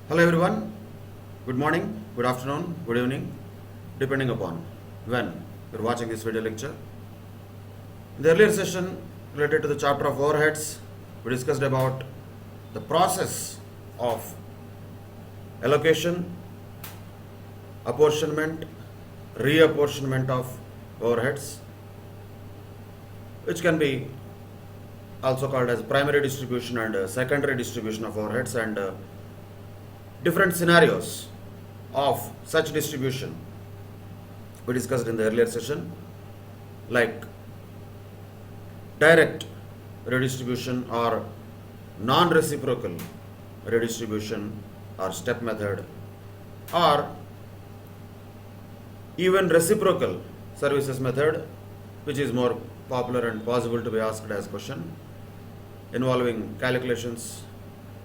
Hello everyone, good morning, good afternoon, good evening, depending upon when you're watching this video lecture. In the earlier session related to the chapter of overheads, we discussed about the process of allocation, apportionment, reapportionment of overheads, which can be also called as primary distribution and secondary distribution of overheads, and different scenarios of such distribution we discussed in the earlier session, like direct redistribution or non-reciprocal redistribution or step method, or even reciprocal services method, which is more popular and possible to be asked as question, involving calculations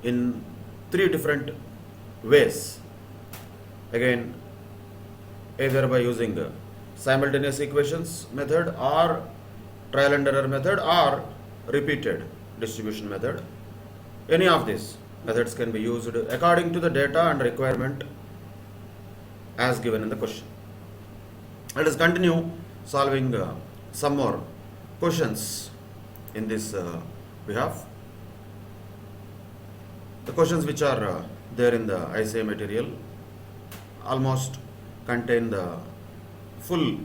in three different ways. Again, either by using the simultaneous equations method or trial and error method or repeated distribution method. Any of these methods can be used according to the data and requirement as given in the question. Let us continue solving some more questions in this behalf. The questions which are there in the ICA material almost contain the full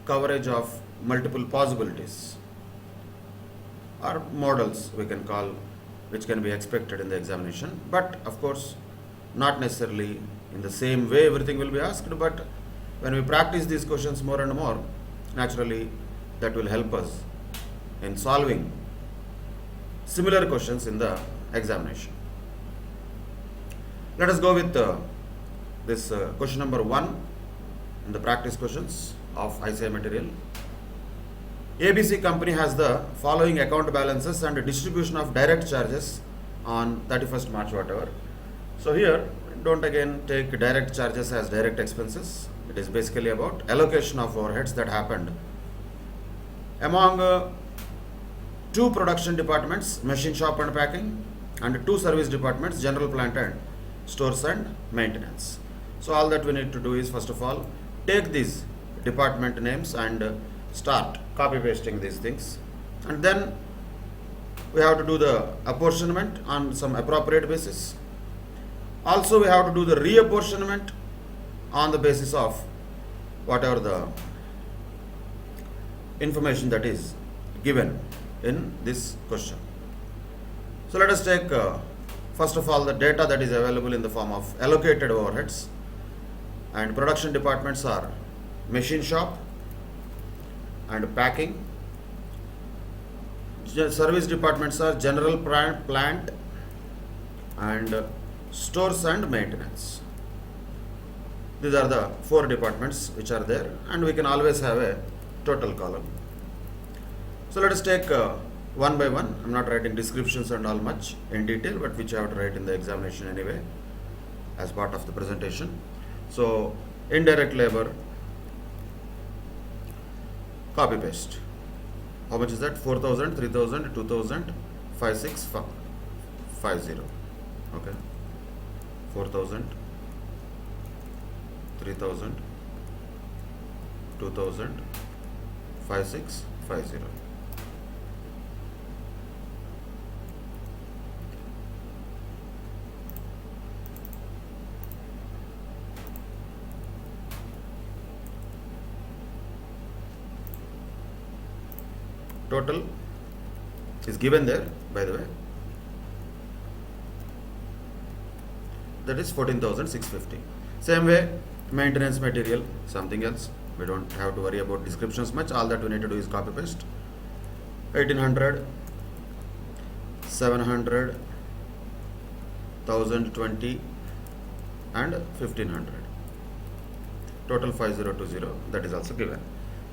coverage of multiple possibilities or models, we can call, which can be expected in the examination, but of course not necessarily in the same way everything will be asked. But when we practice these questions more and more, naturally that will help us in solving similar questions in the examination. Let us go with this question number 1 in the practice questions of ICA material. ABC company has the following account balances and distribution of direct charges on 31st March whatever. So here don't again take direct charges as direct expenses. It is basically about allocation of overheads that happened among 2 production departments, machine shop and packing, and 2 service departments, general plant and stores and maintenance. So all that we need to do is, first of all, take these department names and start copy pasting these things, and then we have to do the apportionment on some appropriate basis. Also we have to do the reapportionment on the basis of whatever the information that is given in this question. So let us take first of all the data that is available in the form of allocated overheads, and production departments are machine shop and packing. Service departments are general plant and stores and maintenance. These are the 4 departments which are there, and we can always have a total column. So let us take one by one. I'm not writing descriptions and all much in detail, but which I have to write in the examination anyway as part of the presentation. So indirect labor, copy paste. How much is that? 4,000, 3,000, 2,000, 5650. Okay. 4,000, 3,000, 2,000, 5650. Total is given there, by the way, that is 14,650. Same way, maintenance material, something else. We don't have to worry about descriptions much. All that we need to do is copy paste. 1,800, 700, 1,020 and 1,500. Total 5020, that is also given.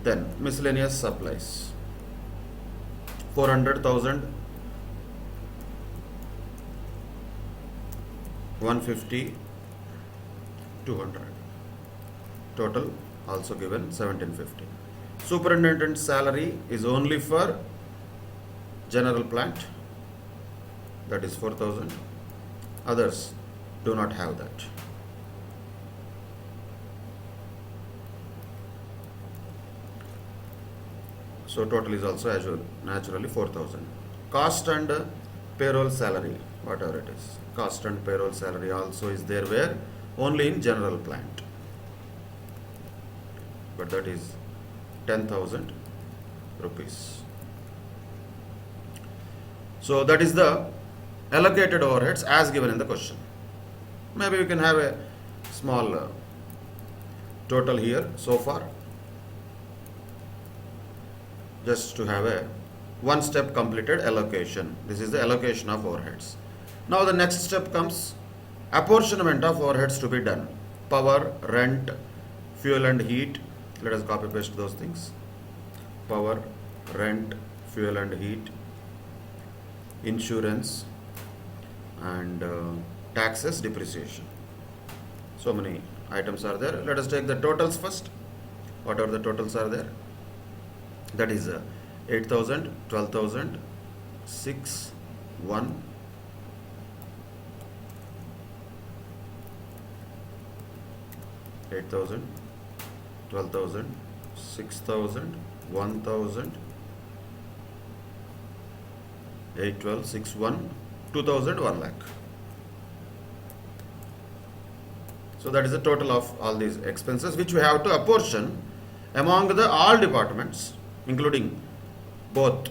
Then miscellaneous supplies, 400,000, 150, 200. Total also given 1750. Superintendent's salary is only for general plant, that is 4,000. Others do not have that. So total is also as well naturally 4,000. Cost and payroll salary, whatever it is. Cost and payroll salary also is there where only in general plant. But that is 10,000 rupees. So that is the allocated overheads as given in the question. Maybe we can have a small total here so far, just to have a one step completed allocation. This is the allocation of overheads. Now the next step comes apportionment of overheads to be done. Power, rent, fuel and heat. Let us copy paste those things. Power, rent, fuel and heat, insurance and taxes, depreciation. So many items are there. Let us take the totals first. Whatever the totals are there. That is 8,000, 12,000, 6, 1, 8,000, 12,000, 6,000, 1,000, 8, 12, 6, 1, 2,000, 1 lakh. So that is the total of all these expenses which we have to apportion among the all departments, including both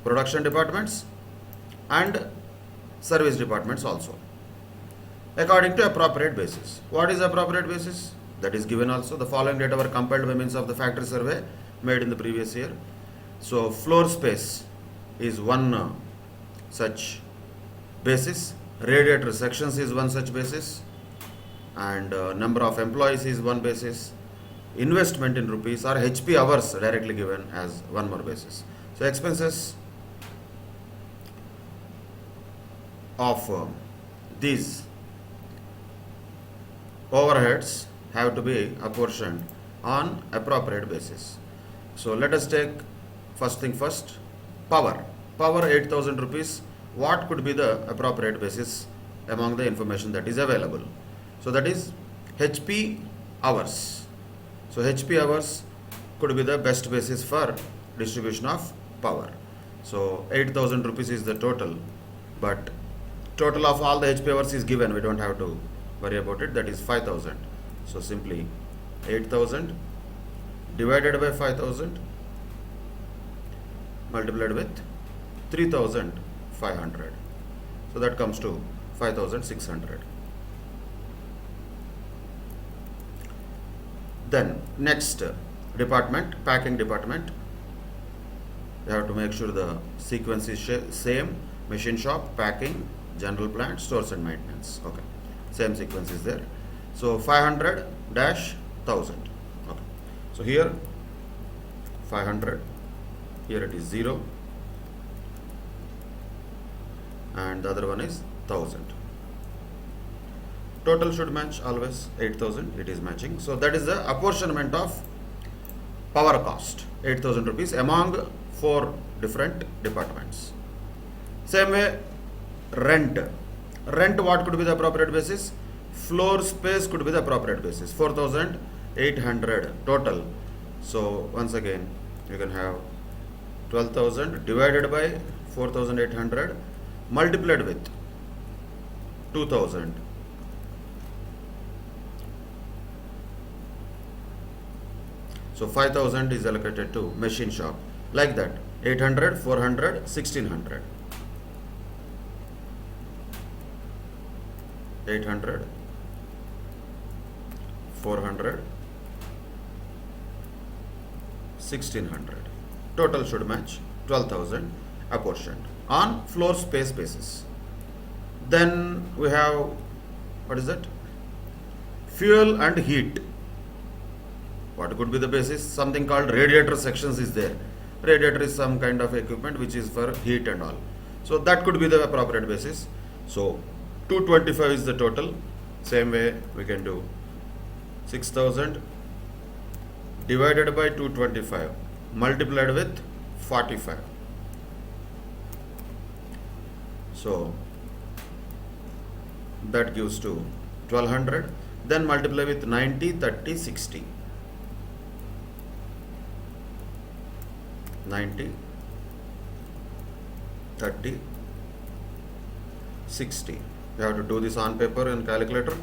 production departments and service departments also, according to appropriate basis. What is appropriate basis? That is given also. The following data were compiled by means of the factory survey made in the previous year. So floor space is one such basis, radiator sections is one such basis, and number of employees is one basis. Investment in rupees or HP hours directly given as one more basis. So expenses of these overheads have to be apportioned on appropriate basis. So let us take first thing first, power. Power 8,000 rupees. What could be the appropriate basis among the information that is available? So that is HP hours. So HP hours could be the best basis for distribution of power. So 8,000 rupees is the total, but total of all the HP hours is given. We don't have to worry about it. That is 5,000. So simply 8,000 divided by 5,000 multiplied with 3,500. So that comes to 5,600. Then next department, packing department. You have to make sure the sequence is same. Machine shop, packing, general plant, stores and maintenance. Okay, same sequence is there. So 500 dash 1,000. Okay, so here 500, here it is 0, and the other one is 1,000. Total should match always 8,000, it is matching. So that is the apportionment of power cost, 8,000 rupees among 4 different departments. Same way, rent. Rent, what could be the appropriate basis? Floor space could be the appropriate basis, 4,800 total. So once again, you can have 12,000 divided by 4,800 multiplied with 2,000. So 5,000 is allocated to machine shop, like that. 800, 400, 1,600. 800, 400, 1,600. Total should match 12,000 apportioned on floor space basis. Then we have, what is that? Fuel and heat. What could be the basis? Something called radiator sections is there. Radiator is some kind of equipment which is for heat and all. So that could be the appropriate basis. So 225 is the total. Same way we can do 6,000 divided by 225 multiplied with 45. So that gives to 1200. Then multiply with 90, 30, 60. 90, 30, 60. You have to do this on paper and calculator.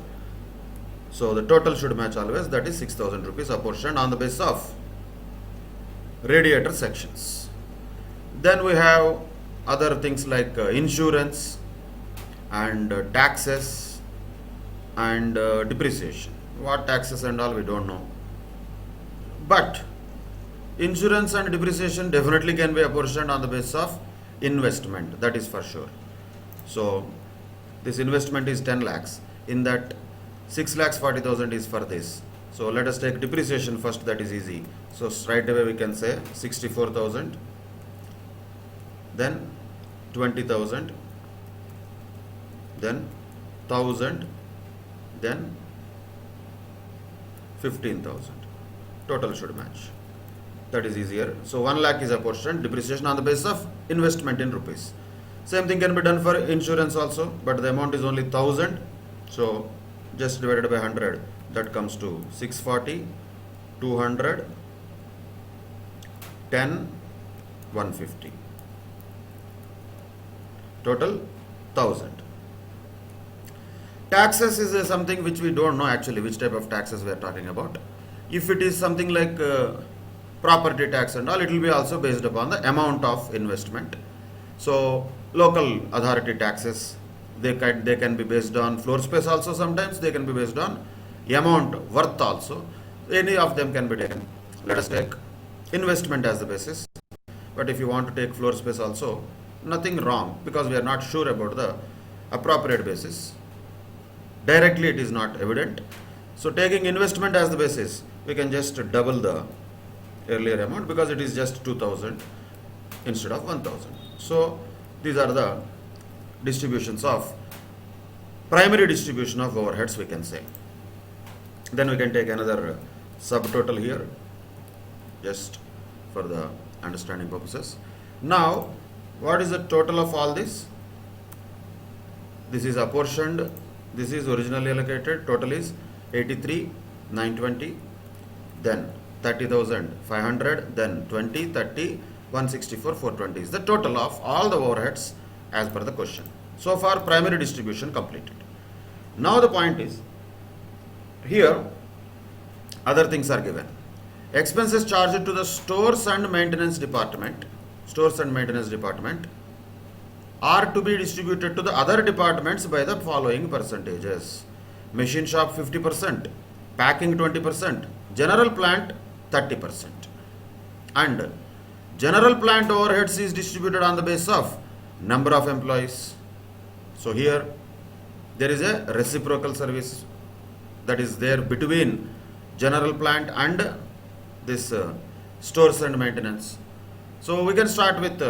So the total should match always, that is 6,000 rupees apportioned on the basis of radiator sections. Then we have other things like insurance and taxes and depreciation. What taxes and all we don't know. But insurance and depreciation definitely can be apportioned on the basis of investment, that is for sure. So this investment is 10 lakhs. In that 6 lakhs 40,000 is for this. So let us take depreciation first, that is easy. So straight away we can say 64,000, then 20,000, then 1,000, then 15,000. Total should match. That is easier. So 1 lakh is apportioned depreciation on the basis of investment in rupees. Same thing can be done for insurance also, but the amount is only 1,000. So just divided by 100, that comes to 640, 200, 10, 150. Total 1,000. Taxes is something which we don't know actually which type of taxes we are talking about. If it is something like property tax and all, it will be also based upon the amount of investment. So local authority taxes, they can be based on floor space also, sometimes they can be based on amount worth also. Any of them can be taken. Let us take investment as the basis, but if you want to take floor space also, nothing wrong, because we are not sure about the appropriate basis. Directly it is not evident. So taking investment as the basis, we can just double the earlier amount, because it is just 2,000 instead of 1,000. So these are the distributions of primary distribution of overheads, we can say. Then we can take another subtotal here, just for the understanding purposes. Now what is the total of all this? This is apportioned, this is originally allocated, total is 83,920, then 30,500, then 20, 30, 164, 420 is the total of all the overheads as per the question. So far primary distribution completed. Now the point is, here other things are given. Expenses charged to the stores and maintenance department are to be distributed to the other departments by the following percentages. Machine shop 50%, packing 20%, general plant 30%. And general plant overheads is distributed on the basis of number of employees. So here there is a reciprocal service that is there between general plant and this stores and maintenance. So we can start with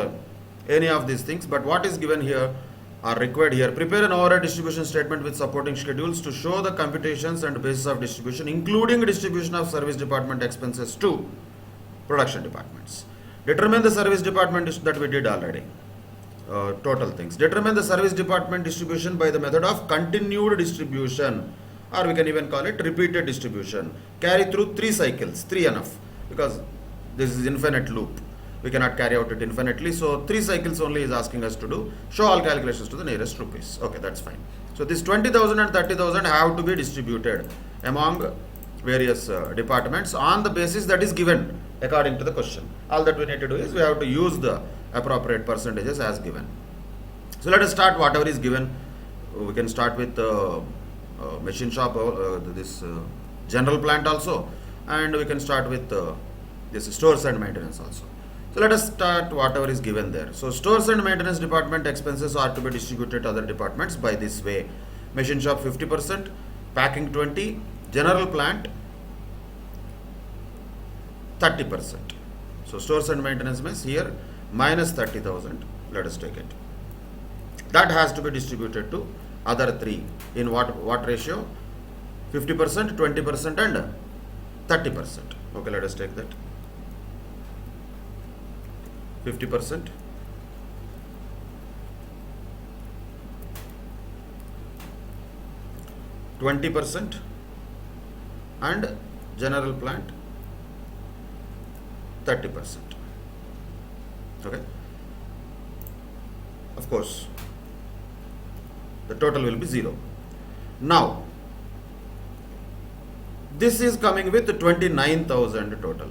any of these things, but what is given here are required here. Prepare an overhead distribution statement with supporting schedules to show the computations and basis of distribution, including distribution of service department expenses to production departments. Determine the service department that we did already. Total things. Determine the service department distribution by the method of continued distribution, or we can even call it repeated distribution. Carry through 3 cycles, 3 enough, because this is infinite loop. We cannot carry out it infinitely, so 3 cycles only is asking us to do. Show all calculations to the nearest rupees. Okay, that's fine. So this 20,000 and 30,000 have to be distributed among various departments on the basis that is given according to the question. All that we need to do is we have to use the appropriate percentages as given. So let us start whatever is given. We can start with machine shop, this general plant also, and we can start with this stores and maintenance also. So let us start whatever is given there. So stores and maintenance department expenses are to be distributed to other departments by this way. Machine shop 50%, packing 20%, general plant 30%. So stores and maintenance means here minus 30,000. Let us take it. That has to be distributed to other 3 in what ratio? 50%, 20% and 30%. Okay, let us take that. 50%, 20%, 20% and general plant 30%. Okay. Of course, the total will be 0. Now, this is coming with 29,000 total.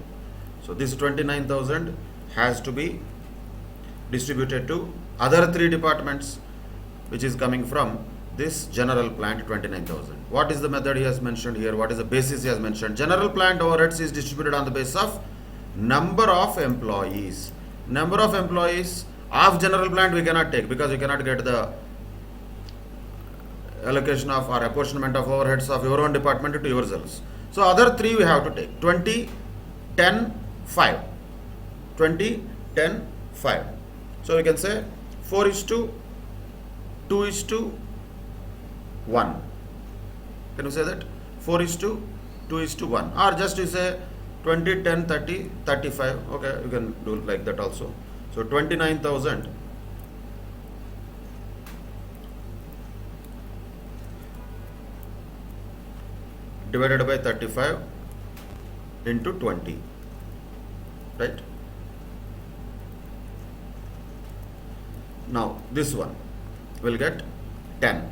So this 29,000 has to be distributed to other 3 departments, which is coming from this general plant 29,000. What is the method he has mentioned here? What is the basis he has mentioned? General plant overheads is distributed on the basis of number of employees. Number of employees of general plant we cannot take, because we cannot get the allocation of or apportionment of overheads of your own department to yourselves. So other 3 we have to take. 20, 10, 5. 20, 10, 5. So we can say 4:2, 2:1. Can you say that? 4:2, 2:1. Or just you say 20, 10, 30, 35. Okay, you can do like that also. So 29,000 divided by 35 into 20, right? Now this one will get 10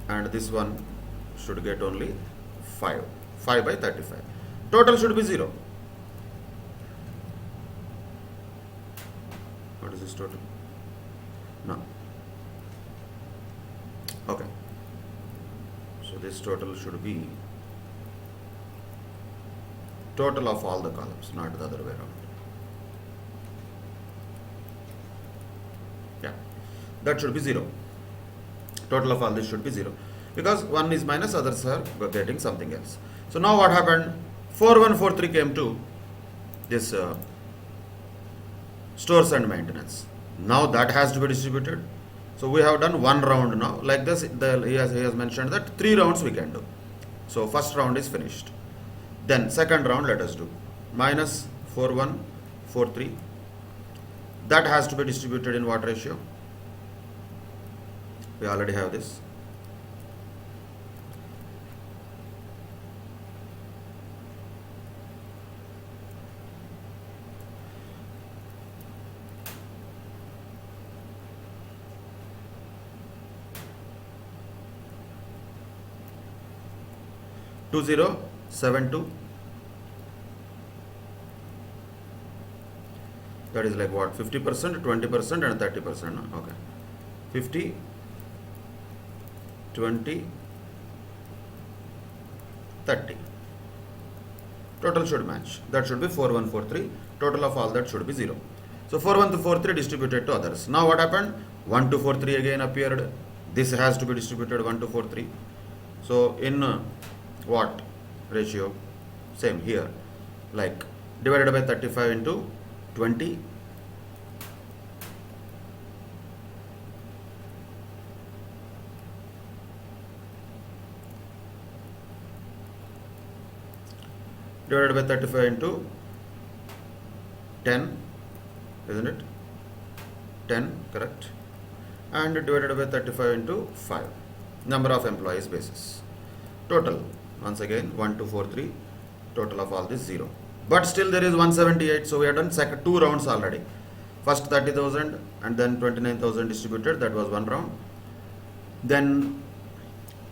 and this one should get only 5 by 35. Total should be 0. What is this total? No. Okay. So this total should be total of all the columns, not the other way around. Yeah, that should be 0. Total of all this should be 0, because one is minus, others are getting something else. So now what happened? 4143 came to this stores and maintenance. Now that has to be distributed. So we have done 1 round now. Like this, he has mentioned that 3 rounds we can do. So first round is finished. Then second round let us do. Minus 4143. That has to be distributed in what ratio? We already have this. Two zero 7 2. That is like what? 50%, 20%, and 30%. No? Okay. 50, 20, 30. Total should match. That should be 4143. Total of all that should be 0. So 4143 distributed to others. Now what happened? 1243 again appeared. This has to be distributed 1243. So in what ratio? Same here. Like divided by 35 into 20. Divided by 35 into 10, isn't it? 10, correct. And divided by 35 into 5. Number of employees basis. Total, once again, 1243. Total of all this 0. But still there is 178. So we have done 2 rounds already. First 30,000 and then 29,000 distributed. That was 1 round. Then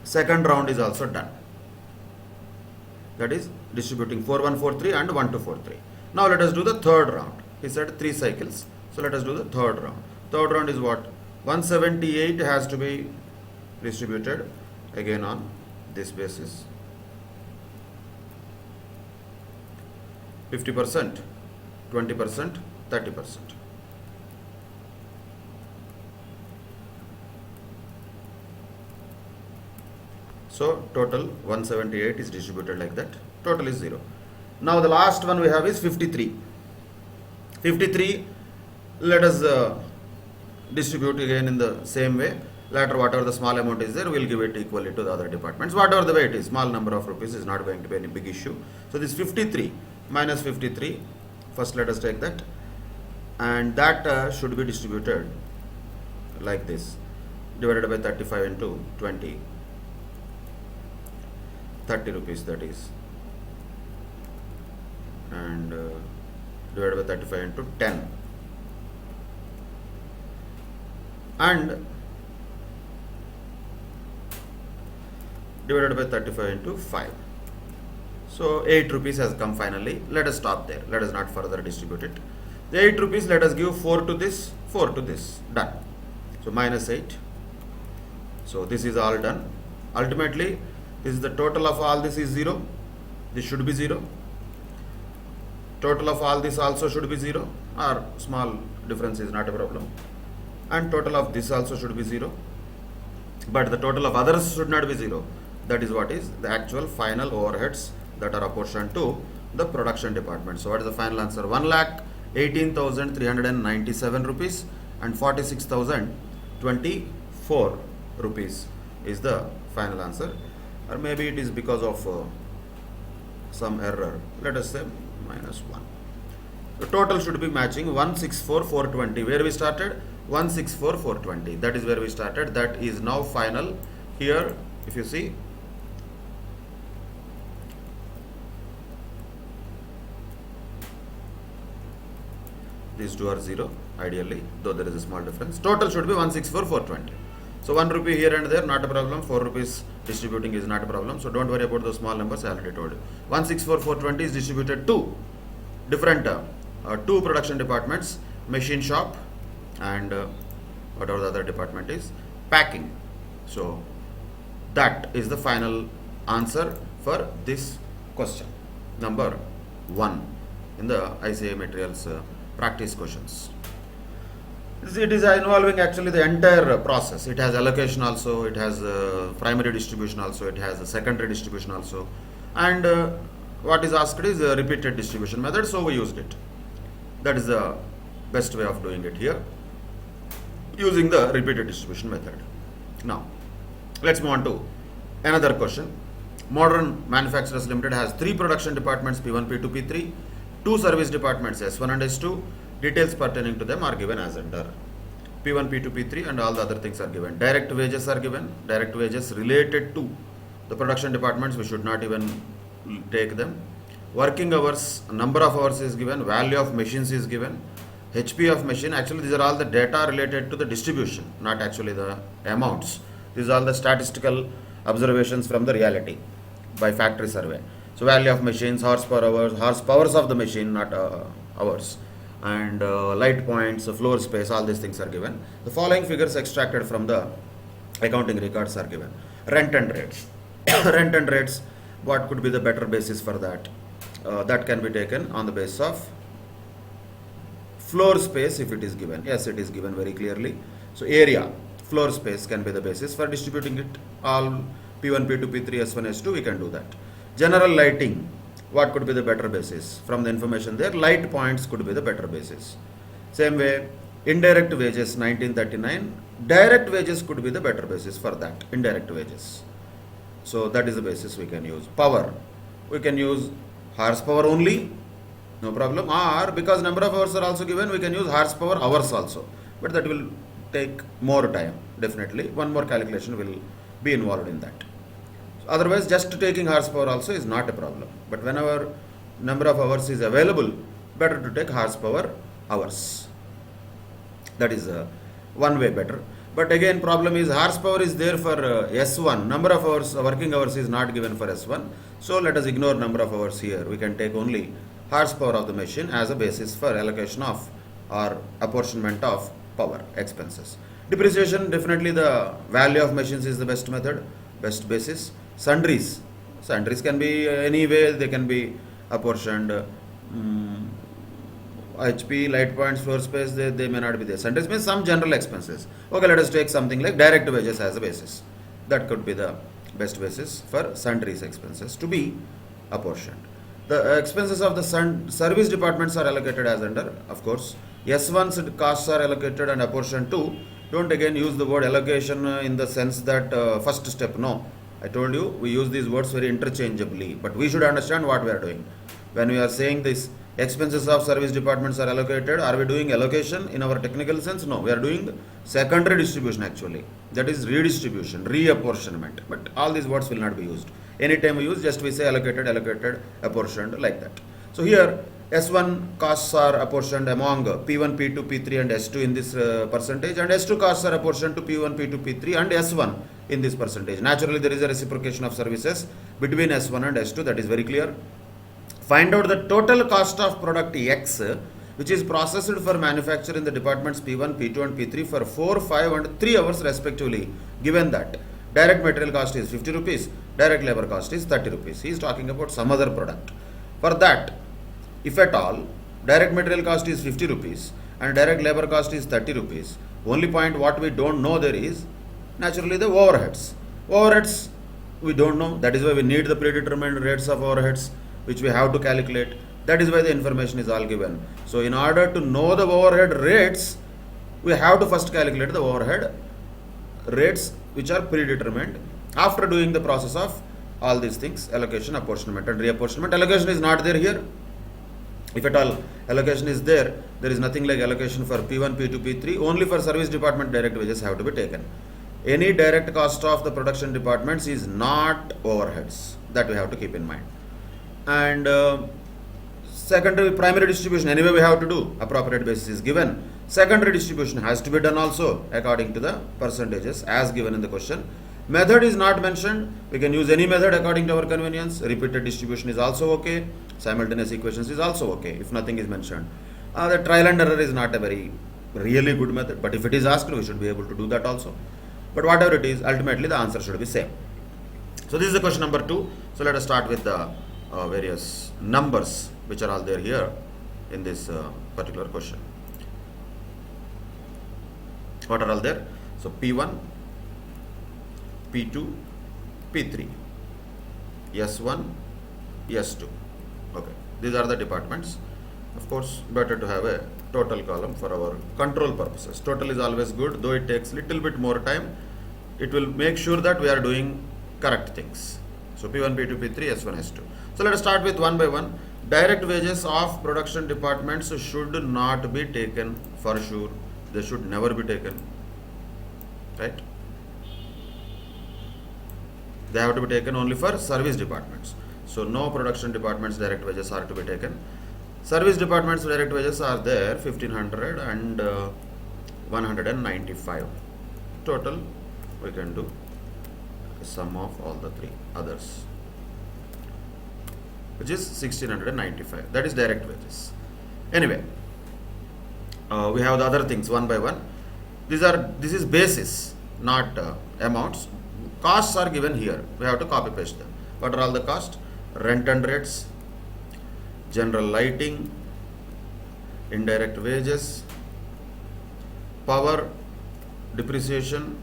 second round is also done. That is distributing 4143 and 1243. Now let us do the third round. He said 3 cycles. So let us do the third round. Third round is what? 178 has to be distributed again on this basis. 50%, 20%, 30%. So total 178 is distributed like that. Total is 0. Now the last one we have is 53. 53, let us distribute again in the same way. Later whatever the small amount is there, we will give it equally to the other departments. Whatever the way it is, small number of rupees is not going to be any big issue. So this 53 minus 53, first let us take that, and that should be distributed like this. divided by 35 into 20, 30 rupees that is, and divided by 35 into 10, and divided by 35 into 5. So 8 rupees has come finally. Let us stop there. Let us not further distribute it. The 8 rupees, let us give 4 to this, 4 to this. Done. So minus 8. So this is all done. Ultimately, this is the total of all this is 0. This should be 0. Total of all this also should be 0, or small difference is not a problem. And total of this also should be 0. But the total of others should not be 0. That is what is the actual final overheads that are apportioned to the production department. So what is the final answer? 1,18,397 rupees and 46,024 rupees is the final answer. Or maybe it is because of some error. Let us say minus 1. The total should be matching 164,420. Where we started? 164,420. That is where we started. That is now final. Here, if you see, these two are 0 ideally, though there is a small difference. Total should be 164,420. So 1 rupee here and there, not a problem. 4 rupees distributing is not a problem. So don't worry about those small numbers, I already told you. 164,420 is distributed to different two production departments, machine shop and whatever the other department is, packing. So that is the final answer for this question, number 1 in the ICA materials practice questions. It is involving actually the entire process. It has allocation also, it has primary distribution also, it has a secondary distribution also, and what is asked is a repeated distribution method, so we used it. That is the best way of doing it here, using the repeated distribution method. Now, let's move on to another question. Modern Manufacturers Limited has 3 production departments, P1, P2, P3, 2 service departments, S1 and S2. Details pertaining to them are given as under. P1, P2, P3 and all the other things are given. Direct wages are given. Direct wages related to the production departments, we should not even take them. Working hours, number of hours is given. Value of machines is given. HP of machine, actually these are all the data related to the distribution, not actually the amounts. These are all the statistical observations from the reality by factory survey. So value of machines, horsepower hours, horsepowers of the machine, not hours, and light points, floor space, all these things are given. The following figures extracted from the accounting records are given. Rent and rates. Rent and rates, what could be the better basis for that? That can be taken on the basis of floor space if it is given. Yes, it is given very clearly. So area, floor space can be the basis for distributing it. All P1, P2, P3, S1, S2, we can do that. General lighting, what could be the better basis? From the information there, light points could be the better basis. Same way, indirect wages 1939, direct wages could be the better basis for that, indirect wages. So that is the basis we can use. Power, we can use horsepower only, no problem, or because number of hours are also given, we can use horsepower hours also, but that will take more time, definitely. One more calculation will be involved in that. Otherwise, just taking horsepower also is not a problem. But whenever number of hours is available, better to take horsepower hours. That is one way better. But again, problem is horsepower is there for S1. Number of hours, working hours is not given for S1. So let us ignore number of hours here. We can take only horsepower of the machine as a basis for allocation of or apportionment of power expenses. Depreciation, definitely the value of machines is the best method, best basis. Sundries can be any way, they can be apportioned. HP, light points, floor space, they may not be there. Sundries means some general expenses. Okay, let us take something like direct wages as a basis. That could be the best basis for sundries expenses to be apportioned. The expenses of the service departments are allocated as under, of course. S1's costs are allocated and apportioned to. Don't again use the word allocation in the sense that first step, no. I told you we use these words very interchangeably, but we should understand what we are doing. When we are saying this expenses of service departments are allocated. Are we doing allocation in our technical sense? No, we are doing secondary distribution actually. That is redistribution, reapportionment. But all these words will not be used. Anytime we use, just we say allocated, allocated, apportioned, like that. So here S1 costs are apportioned among P1, P2, P3 and S2 in this percentage, and S2 costs are apportioned to P1, P2, P3 and S1 in this percentage. Naturally, there is a reciprocation of services between S1 and S2, that is very clear. Find out the total cost of product X which is processed for manufacture in the departments P1, P2 and P3 for 4, 5 and 3 hours respectively, given that direct material cost is 50 rupees, direct labor cost is 30 rupees. He is talking about some other product. For that, if at all, direct material cost is 50 rupees and direct labor cost is 30 rupees, only point what we don't know there is naturally the overheads. Overheads we don't know, that is why we need the predetermined rates of overheads which we have to calculate. That is why the information is all given. So in order to know the overhead rates, we have to first calculate the overhead rates which are predetermined after doing the process of all these things, allocation, apportionment and reapportionment. Allocation is not there here. If at all allocation is there, there is nothing like allocation for P1, P2, P3. Only for service department direct wages have to be taken. Any direct cost of the production departments is not overheads. That we have to keep in mind. And secondary, primary distribution, anyway we have to do, appropriate basis is given. Secondary distribution has to be done also according to the percentages as given in the question. Method is not mentioned. We can use any method according to our convenience. Repeated distribution is also okay. Simultaneous equations is also okay if nothing is mentioned. The trial and error is not a very really good method, but if it is asked, we should be able to do that also. But whatever it is, ultimately the answer should be same. So this is the question number 2. So let us start with the various numbers which are all there here in this particular question. What are all there? So P1, P2, P3, S1, S2. Okay, these are the departments. Of course, better to have a total column for our control purposes. Total is always good, though it takes little bit more time. It will make sure that we are doing correct things. So P1, P2, P3, S1, S2. So let us start with one by one. Direct wages of production departments should not be taken for sure. They should never be taken. Right? They have to be taken only for service departments. So no production departments direct wages are to be taken. Service departments direct wages are there 1500 and 195. Total we can do sum of all the three others, which is 1695. That is direct wages. Anyway, we have the other things one by one. This is basis, not amounts. Costs are given here. We have to copy paste them. What are all the costs? Rent and rates, general lighting, indirect wages, power, depreciation,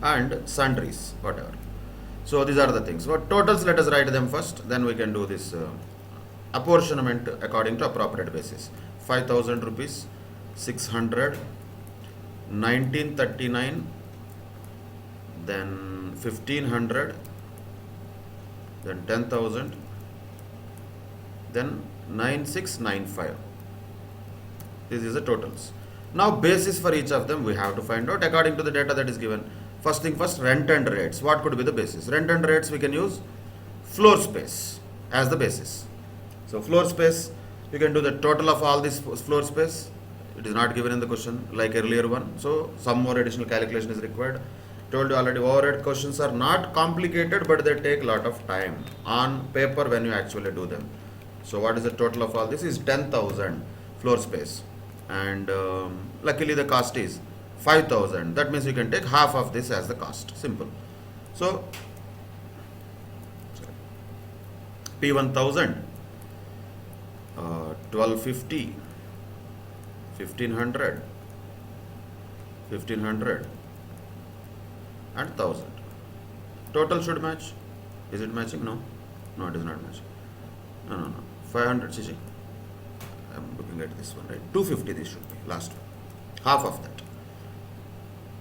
and sundries, whatever. So these are the things. What totals, let us write them first, then we can do this apportionment according to appropriate basis. 5,000 rupees, 600, 1939, then 1500, then 10,000, then 9695. This is the totals. Now basis for each of them we have to find out according to the data that is given. First thing first, rent and rates. What could be the basis? Rent and rates we can use floor space as the basis. So floor space, you can do the total of all this floor space. It is not given in the question like earlier one. So some more additional calculation is required. Told you already, overhead questions are not complicated, but they take a lot of time on paper when you actually do them. So what is the total of all this? Is 10,000 floor space, and luckily the cost is 5,000. That means you can take half of this as the cost. Simple. So P1000, 1250, 1500, 1500 and 1000. Total should match. Is it matching? No. No, it is not matching. No. 500 cc. I am looking at this one, right? 250 this should be, last one. Half of that.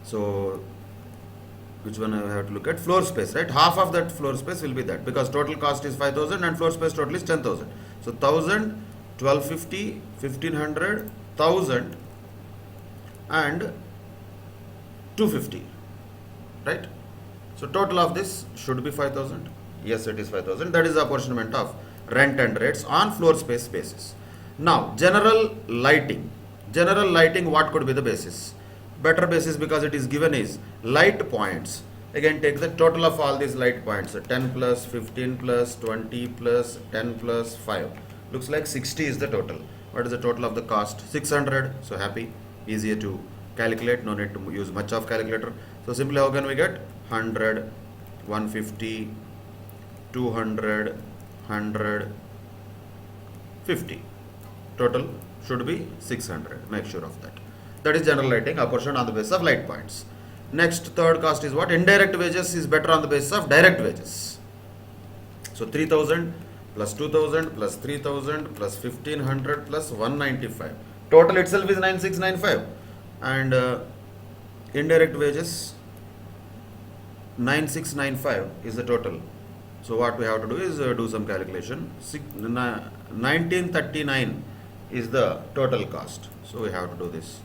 So which one I have to look at? Floor space, right? Half of that floor space will be that, because total cost is 5,000 and floor space total is 10,000. So 1,000, 1,250, 1,500, 1,000 and 250, right? So total of this should be 5,000. Yes, it is 5,000. That is the apportionment of rent and rates on floor space basis. Now, general lighting. General lighting, what could be the basis? Better basis, because it is given, is light points. Again, take the total of all these light points. So 10 plus, 15 plus, 20 plus, 10 plus, 5. Looks like 60 is the total. What is the total of the cost? 600. So happy, easier to calculate. No need to use much of calculator. So simply how can we get? 100, 150, 200, 100, 50. Total should be 600. Make sure of that. That is general lighting apportioned on the basis of light points. Next, third cost is what? Indirect wages is better on the basis of direct wages. So 3,000 plus 2,000 plus 3,000 plus 1,500 plus 195. Total itself is 9695. And indirect wages 9695 is the total. So what we have to do is do some calculation. 1939 is the total cost. So we have to do this.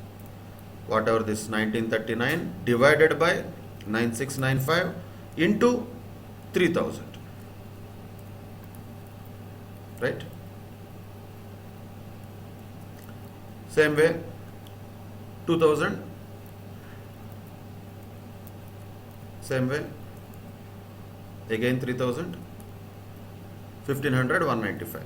Whatever this 1939 divided by 9695 into 3000. Right? Same way, 2000. Same way, again 3000, 1,500, 195.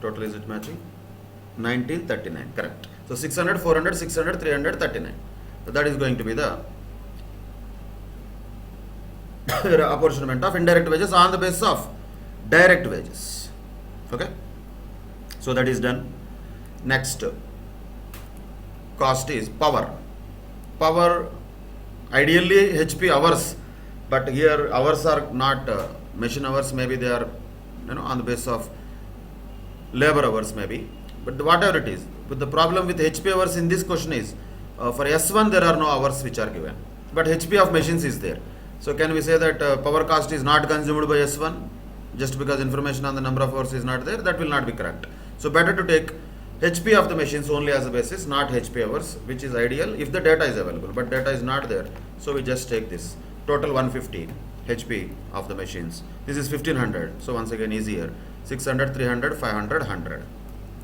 Total, is it matching? 1939, correct. So 600, 400, 600, 300, 39. So that is going to be the apportionment of indirect wages on the basis of direct wages. Okay. So that is done. Next cost is power. Power, ideally HP hours, but here hours are not machine hours. Maybe they are, on the basis of labor hours maybe. But whatever it is, but the problem with HP hours in this question is for S1 there are no hours which are given, but HP of machines is there. So can we say that power cost is not consumed by S1 just because information on the number of hours is not there? That will not be correct. So better to take HP of the machines only as a basis, not HP hours, which is ideal if the data is available, but data is not there. So we just take this total 150 HP of the machines. This is 1,500. So once again easier. 600, 300, 500, 100.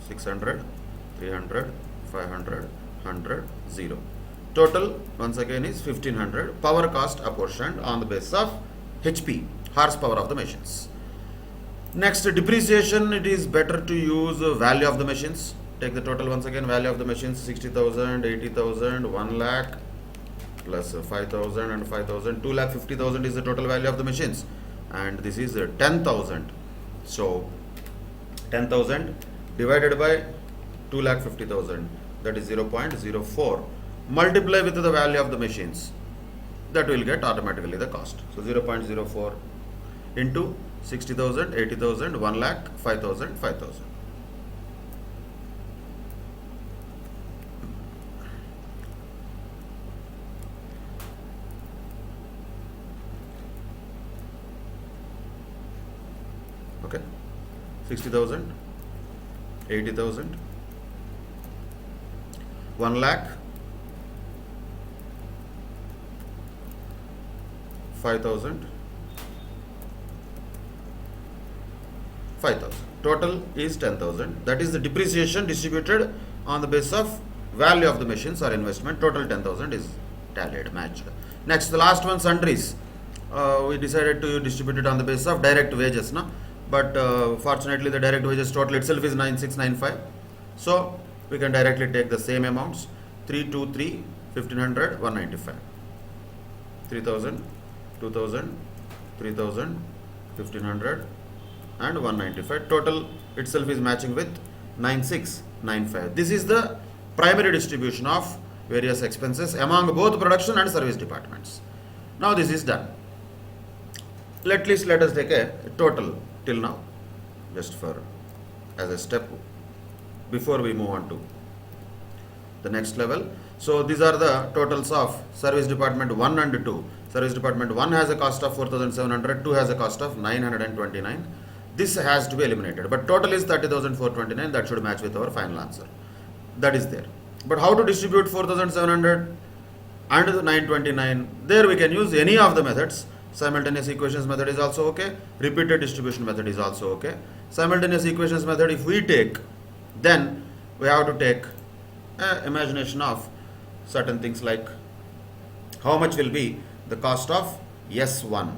600, 300, 500, 100, 0. Total once again is 1,500. Power cost apportioned on the basis of HP, horsepower of the machines. Next, depreciation, it is better to use value of the machines. Take the total once again, value of the machines, 60,000, 80,000, 1 lakh plus 5,000 and 5,000, 2,50,000 is the total value of the machines. And this is 10,000. So 10,000 divided by 2,50,000, that is 0.04. Multiply with the value of the machines. That will get automatically the cost. So 0.04 into 60,000, 80,000, 1 lakh, 5,000, 5,000. Okay, 60,000, 80,000, 1 lakh, 5,000, 5,000. Total is 10,000. That is the depreciation distributed on the basis of value of the machines or investment. Total 10,000 is tallied, matched. Next, the last one, sundries. We decided to distribute it on the basis of direct wages, no? But fortunately the direct wages total itself is 9695. So we can directly take the same amounts, 323, 1,500, 195. 3,000, 2,000, 3,000, 1,500 and 195. Total itself is matching with 9695. This is the primary distribution of various expenses among both production and service departments. Now this is done. Let us take a total till now, just for as a step before we move on to the next level. So these are the totals of Service Department 1 and 2. Service Department 1 has a cost of 4,700, 2 has a cost of 929. This has to be eliminated, but total is 30,429. That should match with our final answer. That is there. But how to distribute 4,700 and the 929? There we can use any of the methods. Simultaneous equations method is also okay. Repeated distribution method is also okay. Simultaneous equations method, if we take, then we have to take imagination of certain things like how much will be the cost of S1.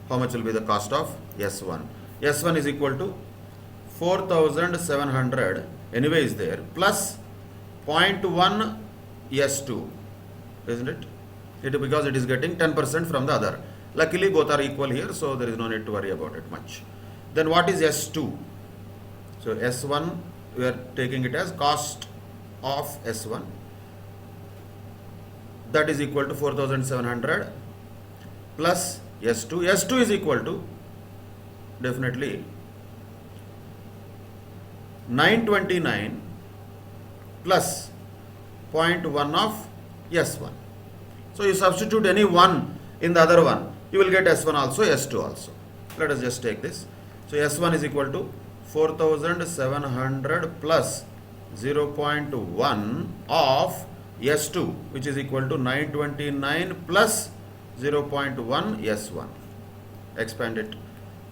How much will be the cost of S1? S1 is equal to 4,700 anyway is there plus 0.1 S2, isn't it? Because it is getting 10% from the other. Luckily both are equal here, so there is no need to worry about it much. Then what is S2? So S1, we are taking it as cost of S1. That is equal to 4,700 plus S2. S2 is equal to definitely 929 plus 0.1 of S1. So you substitute any one in the other one, you will get S1 also, S2 also. Let us just take this. So S1 is equal to 4,700 plus 0.1 of S2, which is equal to 929 plus 0.1 S1. Expand it.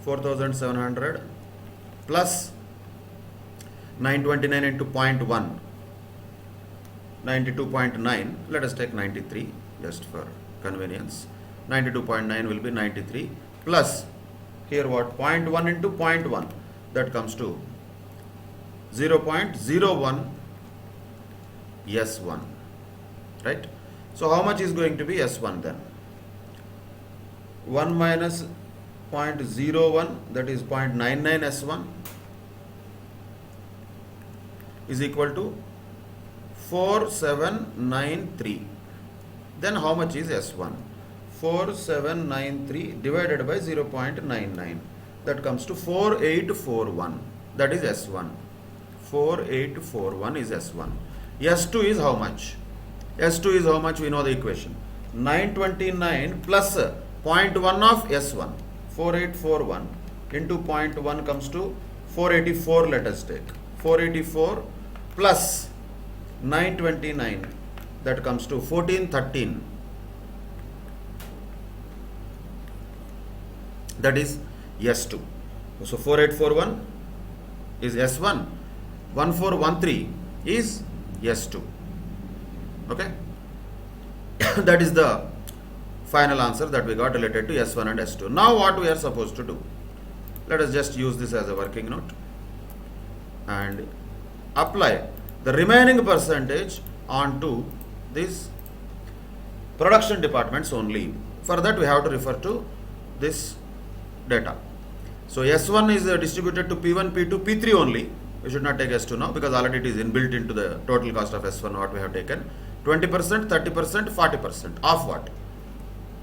4,700 plus 929 into 0.1, 92.9. Let us take 93 just for convenience. 92.9 will be 93 plus here what? 0.1 into 0.1. That comes to 0.01 S1. Right? So how much is going to be S1 then? 1 minus 0.01, that is 0.99 S1 is equal to 4793. Then how much is S1? 4793 divided by 0.99. That comes to 4841. That is S1. 4841 is S1. S2 is how much? S2 is how much? We know the equation. 929 plus 0.1 of S1. 4841 into 0.1 comes to 484. Let us take 484 plus 929. That comes to 1413. That is S2. So 4841 is S1. 1413 is S2. Okay. That is the final answer that we got related to S1 and S2. Now what we are supposed to do? Let us just use this as a working note and apply the remaining percentage onto this production departments only. For that we have to refer to this data. So S1 is distributed to P1, P2, P3 only. We should not take S2 now because already it is inbuilt into the total cost of S1 what we have taken. 20%, 30%, 40% of what?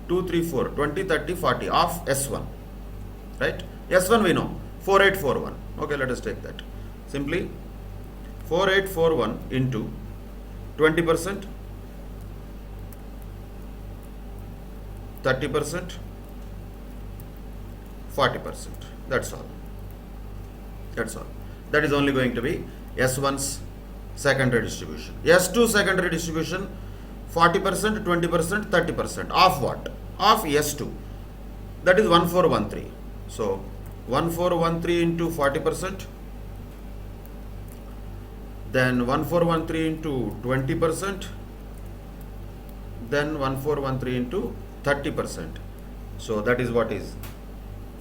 2, 3, 4, 20, 30, 40 of S1. Right? S1 we know. 4841. Okay, let us take that. Simply 4841 into 20%, 30%, 40%. That's all. That's all. That is only going to be S1's secondary distribution. S2 secondary distribution 40%, 20%, 30% of what? Of S2. That is 1413. So 1413 into 40%, then 1413 into 20%, then 1413 into 30%. So that is what is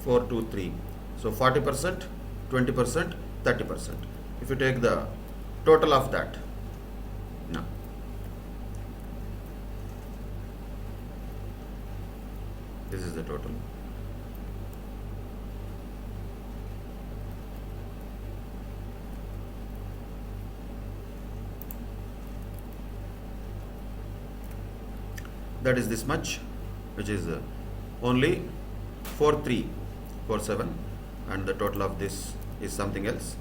423. So 40%, 20%, 30%. If you take the total of that, no. This is the total. That is this much, which is only 4347, and the total of this is something else.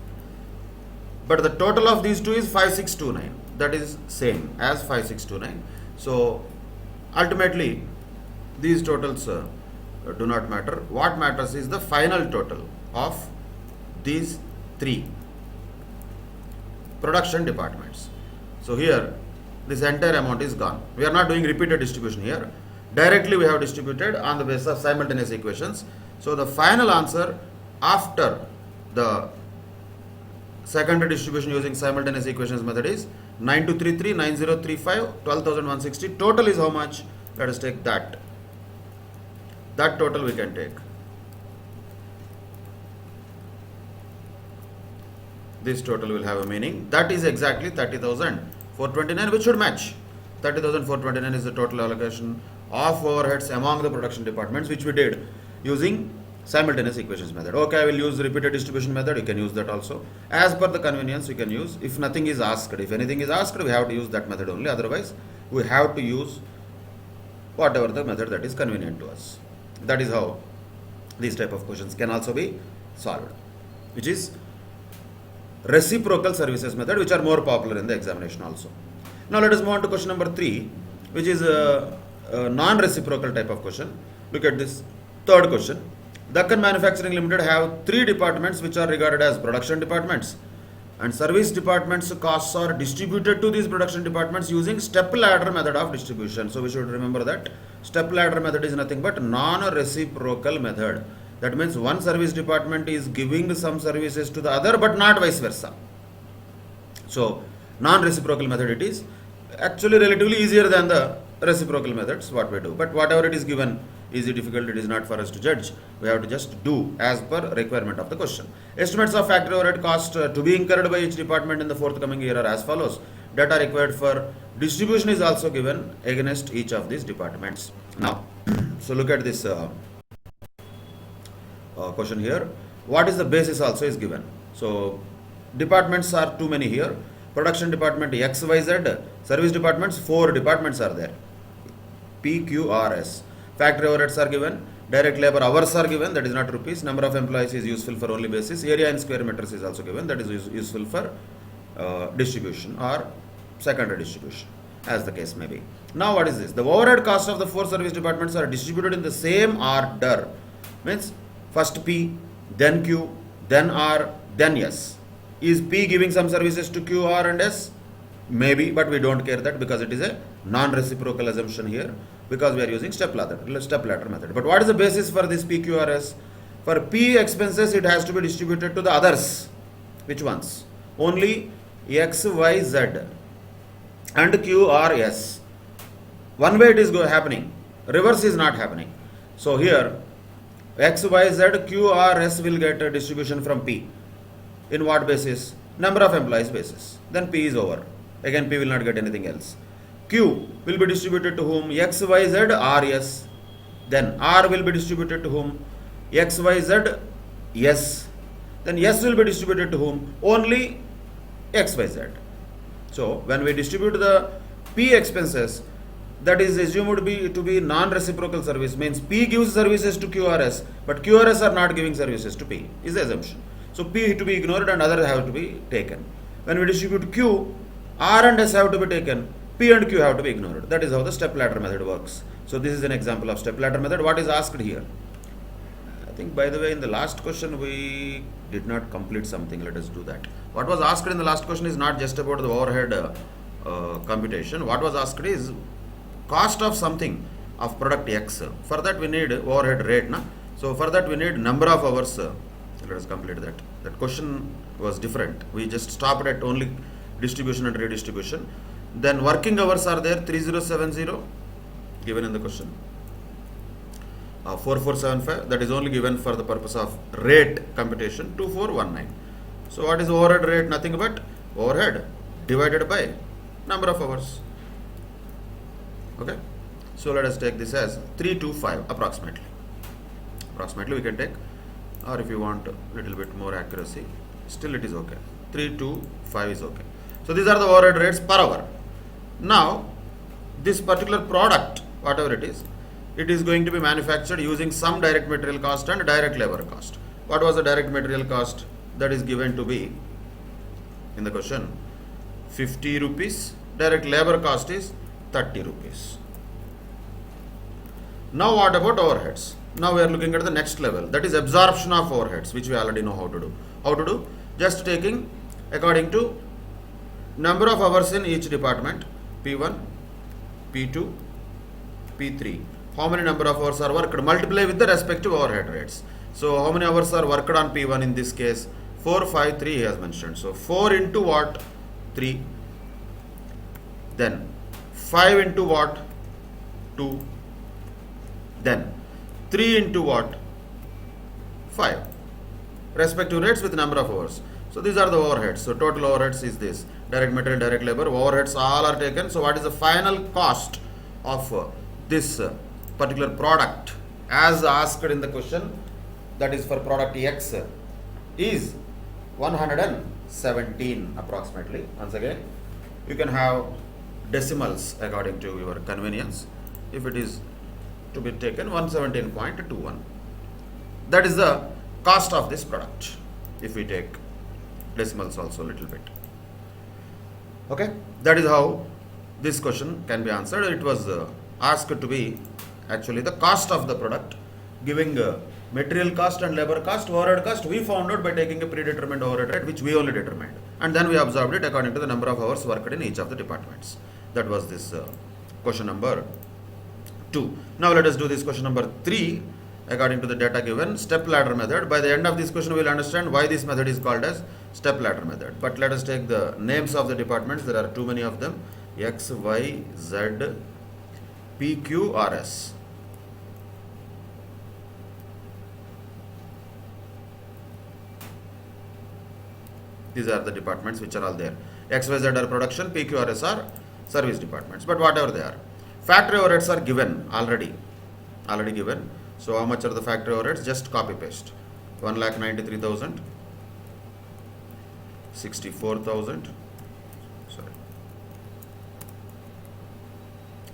but the total of these two is 5629. That is same as 5629. So ultimately these totals do not matter. What matters is the final total of these three production departments. So here this entire amount is gone. We are not doing repeated distribution here. Directly we have distributed on the basis of simultaneous equations. So the final answer after the secondary distribution using simultaneous equations method is 9233, 9035, 12,160. Total is how much? Let us take that. That total we can take. This total will have a meaning. That is exactly 30,429, which should match. 30,429 is the total allocation of overheads among the production departments, which we did using simultaneous equations method. Okay, I will use repeated distribution method. You can use that also. As per the convenience, you can use. If nothing is asked, if anything is asked, we have to use that method only. Otherwise, we have to use whatever the method that is convenient to us. That is how these type of questions can also be solved, which is reciprocal services method, which are more popular in the examination also. Now let us move on to question number 3, which is a non-reciprocal type of question. Look at this third question. Deccan Manufacturing Limited have 3 departments which are regarded as production departments, and service departments costs are distributed to these production departments using step ladder method of distribution. So we should remember that step ladder method is nothing but non-reciprocal method. That means one service department is giving some services to the other, but not vice versa. So non-reciprocal method it is. Actually relatively easier than the reciprocal methods what we do. But whatever it is given, easy, difficult, it is not for us to judge. We have to just do as per requirement of the question. Estimates of factory overhead cost to be incurred by each department in the forthcoming year are as follows. Data required for distribution is also given against each of these departments. Now, so look at this question here. What is the basis also is given. So departments are too many here. Production department X, Y, Z. Service departments 4 departments are there. P, Q, R, S. Factory overheads are given. Direct labor hours are given. That is not rupees. Number of employees is useful for only basis. Area in square meters is also given. That is useful for distribution or secondary distribution, as the case may be. Now what is this? The overhead cost of the 4 service departments are distributed in the same order. Means first P, then Q, then R, then S. Is P giving some services to Q, R and S? Maybe, but we don't care that because it is a non-reciprocal assumption here, because we are using step ladder method. But what is the basis for this P, Q, R, S? For P expenses, it has to be distributed to the others. Which ones? Only X, Y, Z and Q, R, S. One way it is happening. Reverse is not happening. So here, X, Y, Z, Q, R, S will get a distribution from P. In what basis? Number of employees basis. Then P is over. Again, P will not get anything else. Q will be distributed to whom? X, Y, Z, R, S. Then R will be distributed to whom? X, Y, Z, S. Then S will be distributed to whom? Only X, Y, Z. So when we distribute the P expenses, that is assumed to be non-reciprocal service. Means P gives services to QRS, but QRS are not giving services to P. Is the assumption. So P to be ignored and others have to be taken. When we distribute Q, R and S have to be taken, P and Q have to be ignored. That is how the step ladder method works. So this is an example of step ladder method. What is asked here? I think, by the way, in the last question we did not complete something. Let us do that. What was asked in the last question is not just about the overhead computation. What was asked is cost of something of product X. For that we need overhead rate. So for that we need number of hours. Let us complete that. That question was different. We just stopped at only distribution and redistribution. Then working hours are there, 3070 given in the question. 4475, that is only given for the purpose of rate computation, 2419. So what is overhead rate? Nothing but overhead divided by number of hours. Okay. So let us take this as 325 approximately. Approximately we can take, or if you want a little bit more accuracy, still it is okay. 325 is okay. So these are the overhead rates per hour. Now this particular product, whatever it is going to be manufactured using some direct material cost and direct labor cost. What was the direct material cost? That is given to be in the question. 50 rupees. Direct labor cost is 30 rupees. Now what about overheads? Now we are looking at the next level, that is absorption of overheads, which we already know how to do. How to do? Just taking according to number of hours in each department, P1, P2, P3. How many number of hours are worked? Multiply with the respective overhead rates. So how many hours are worked on P1 in this case? 4, 5, 3 he has mentioned. So 4 into what? 3. Then 5 into what? 2. Then 3 into what? 5. Respective rates with number of hours. So these are the overheads. So total overheads is this. Direct material, direct labor, overheads all are taken. So what is the final cost of this particular product as asked in the question, that is for product X, is 117 approximately. Once again, you can have decimals according to your convenience. If it is to be taken 117.21, that is the cost of this product, if we take decimals also a little bit. Okay, that is how this question can be answered. It was asked to be actually the cost of the product, giving material cost and labor cost. Overhead cost we found out by taking a predetermined overhead rate, which we only determined, and then we observed it according to the number of hours worked in each of the departments. That was this question number 2. Now let us do this question number 3 according to the data given, step ladder method. By the end of this question we will understand why this method is called as step ladder method. But let us take the names of the departments. There are too many of them: X, Y, Z, P, Q, R, S. These are the departments which are all there. X, Y, Z are production, P, Q, R, S are service departments. But whatever they are, factory overheads are given already given. So how much are the factory overheads? Just copy paste. 1,93,000, 64,000, sorry,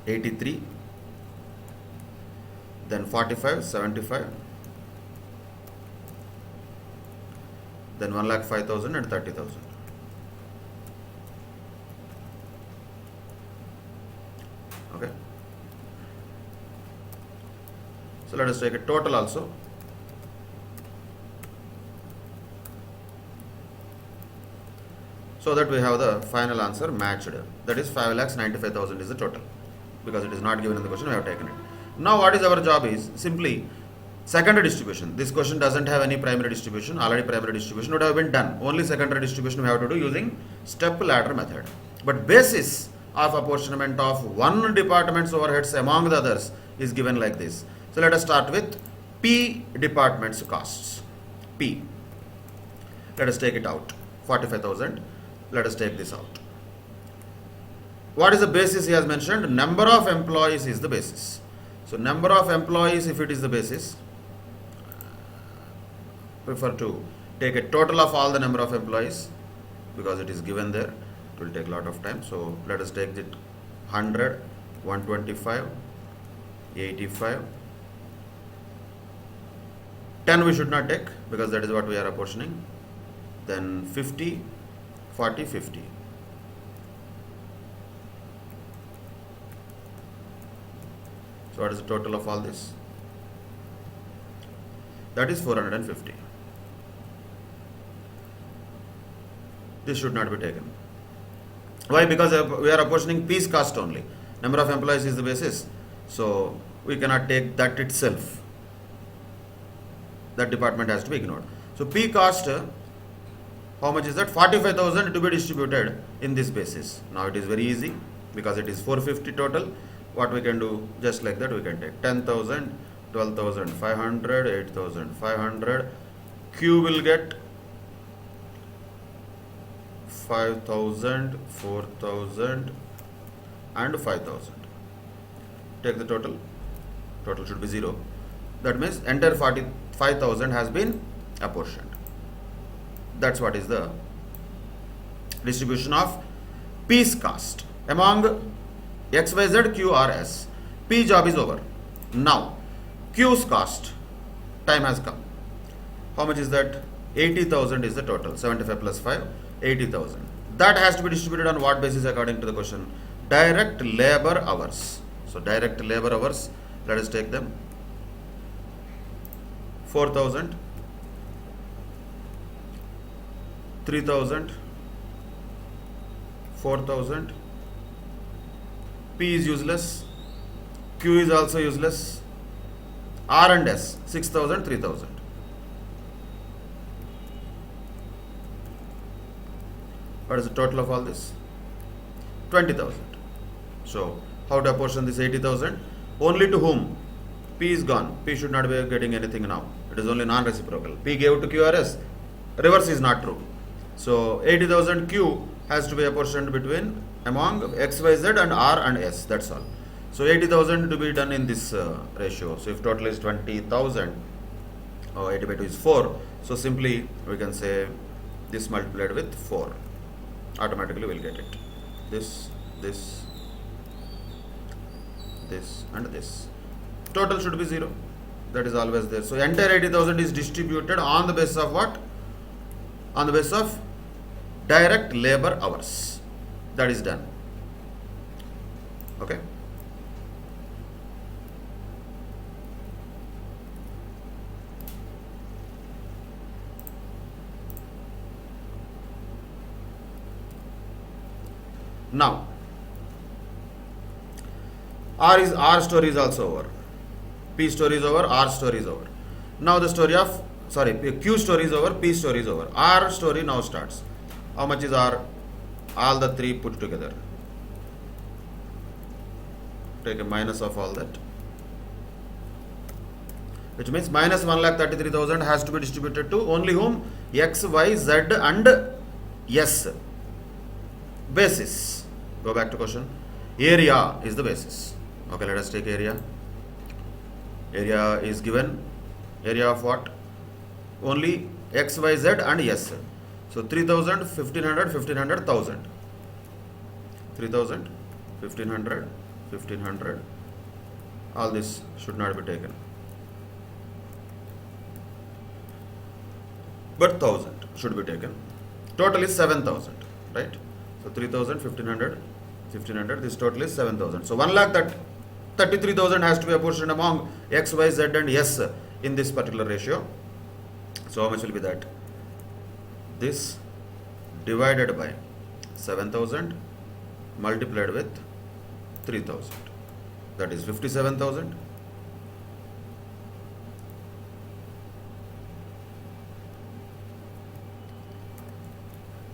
83, then 45, 75, then 1,05,000 and 30,000. Okay. So let us take a total also. So that we have the final answer matched. That is 5,95,000 is the total. Because it is not given in the question, we have taken it. Now what is our job is simply secondary distribution. This question doesn't have any primary distribution. Already primary distribution would have been done. Only secondary distribution we have to do using step ladder method. But basis of apportionment of one department's overheads among the others is given like this. So let us start with P department's costs. P. Let us take it out. 45,000. Let us take this out. What is the basis he has mentioned? Number of employees is the basis. So number of employees, if it is the basis, prefer to take a total of all the number of employees because it is given there. It will take a lot of time. So let us take it 100, 125, 85. 10 we should not take because that is what we are apportioning. Then 50, 40, 50. So what is the total of all this? That is 450. This should not be taken. Why? Because we are apportioning P's cost only. Number of employees is the basis. So we cannot take that itself. That department has to be ignored. So P cost, how much is that? 45,000 to be distributed in this basis. Now it is very easy because it is 450 total. What we can do, just like that we can take 10,000, 12,500, 8,500. Q will get 5,000, 4,000 and 5,000. Take the total. Total should be 0. That means entire 45,000 has been apportioned. That's what is the distribution of P's cost among X, Y, Z, Q, R, S. P job is over. Now Q's cost, time has come. How much is that? 80,000 is the total. 75 plus 5, 80,000. That has to be distributed on what basis according to the question? Direct labor hours. So direct labor hours, let us take them. 4,000, 3,000, 4,000. P is useless. Q is also useless. R and S, 6,000, 3,000. What is the total of all this? 20,000. So, how to apportion this 80,000? Only to whom? P is gone. P should not be getting anything now. It is only non-reciprocal. P gave to QRS. Reverse is not true. So, 80,000 Q has to be apportioned between among X, Y, Z and R and S. That's all. So, 80,000 to be done in this ratio. So, if total is 20,000, 80 by 2 is 4. So, simply we can say this multiplied with 4. Automatically we'll get it. This, and this. Total should be 0. That is always there. So entire 80,000 is distributed on the basis of what? On the basis of direct labor hours. That is done. Okay. Now, R story is also over. P story is over, R story is over. Now the story of, Q story is over, P story is over. R story now starts. How much is R? All the three put together. Take a minus of all that. Which means minus 1,33,000 has to be distributed to only whom? X, Y, Z and S. Basis. Go back to question. Area is the basis. Okay, let us take area. Area is given. Area of what? Only X, Y, Z and S. So 3,000, 1,500, 1,500, 1,000. 3,000, 1,500, 1,500. All this should not be taken. But 1,000 should be taken. Total is 7,000, right? So 3,000, 1,500, 1,500. This total is 7,000. So 1,33,000 has to be apportioned among X, Y, Z and S in this particular ratio. So how much will be that? This divided by 7,000 multiplied with 3,000. That is 57,000.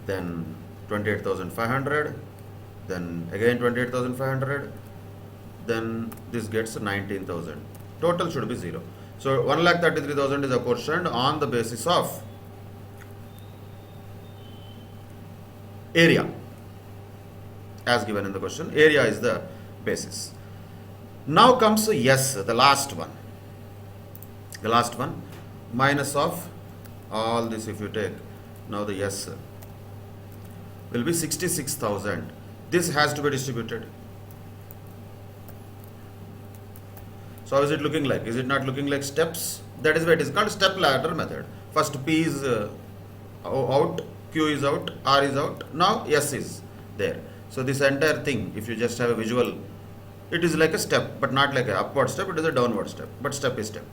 Then 28,500. Then again 28,500. Then this gets 19,000. Total should be 0. So 1,33,000 is apportioned on the basis of area as given in the question. Area is the basis. Now comes S, the last one. The last one minus of all this if you take. Now the S will be 66,000. This has to be distributed. So how is it looking like? Is it not looking like steps? That is why it is called step ladder method. First P is out, Q is out, R is out. Now S is there. So this entire thing, if you just have a visual, it is like a step, but not like an upward step. It is a downward step, but step is step.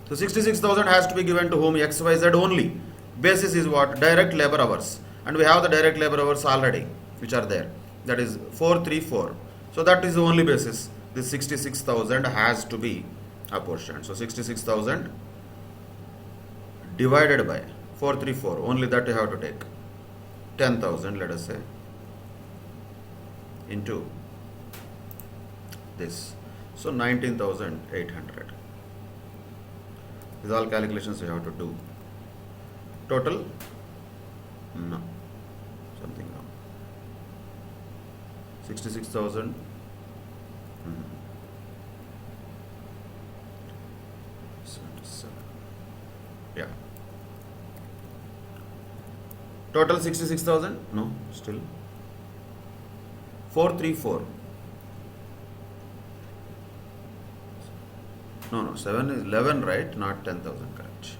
So 66,000 has to be given to whom? X, Y, Z only. Basis is what? Direct labor hours. And we have the direct labor hours already, which are there. That is 434. So that is the only basis. This 66,000 has to be apportioned. So 66,000 divided by 434. Only that you have to take. 10,000, let us say, into this. So 19,800. These all calculations you have to do. Total? No. Something wrong. 66,000. Yeah. Total 66,000? No, still. 434. No, 7 is 11, right? Not 10,000, correct.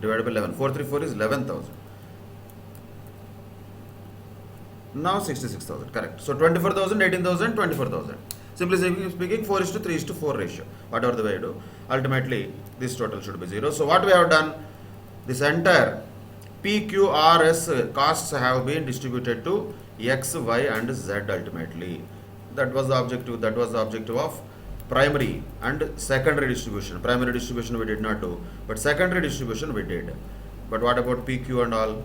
Divided by 11. 434 is 11,000. Now 66,000, correct. So 24,000, 18,000, 24,000. Simply speaking, 4 is to 3 is to 4 ratio. Whatever the way you do, ultimately this total should be 0. So what we have done, this entire PQRS costs have been distributed to X, Y and Z ultimately. That was the objective. That was the objective of primary and secondary distribution. Primary distribution we did not do, but secondary distribution we did. But what about PQ and all?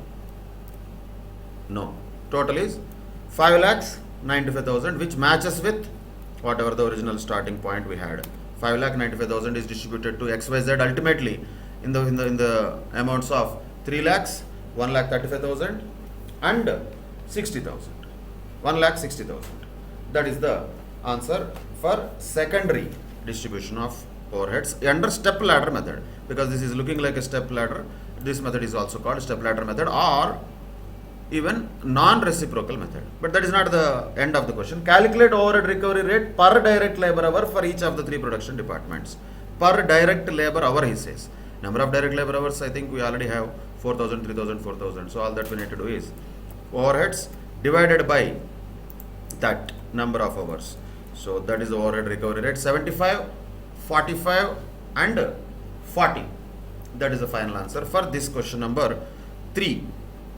No. Total is 5,95,000, which matches with whatever the original starting point we had. 5,95,000 is distributed to XYZ ultimately in the amounts of 3 lakhs, 1,35,000 and 60,000. 1,60,000. That is the answer for secondary distribution of overheads under step ladder method. Because this is looking like a step ladder, this method is also called step ladder method or even non-reciprocal method. But that is not the end of the question. Calculate overhead recovery rate per direct labor hour for each of the 3 production departments. Per direct labor hour, he says. Number of direct labor hours, I think we already have 4,000, 3,000, 4,000. So all that we need to do is overheads divided by that number of hours. So that is the overhead recovery rate, 75, 45 and 40. That is the final answer for this question number 3,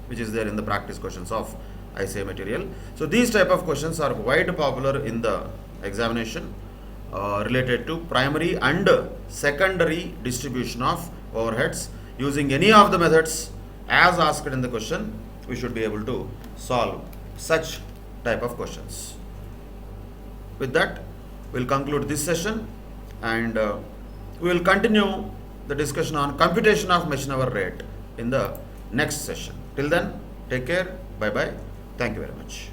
which is there in the practice questions of ICA material. So these type of questions are quite popular in the examination related to primary and secondary distribution of overheads. Using any of the methods as asked in the question, we should be able to solve such type of questions. With that, we'll conclude this session and we will continue the discussion on computation of machine hour rate in the next session. Till then, take care. Bye bye. Thank you very much.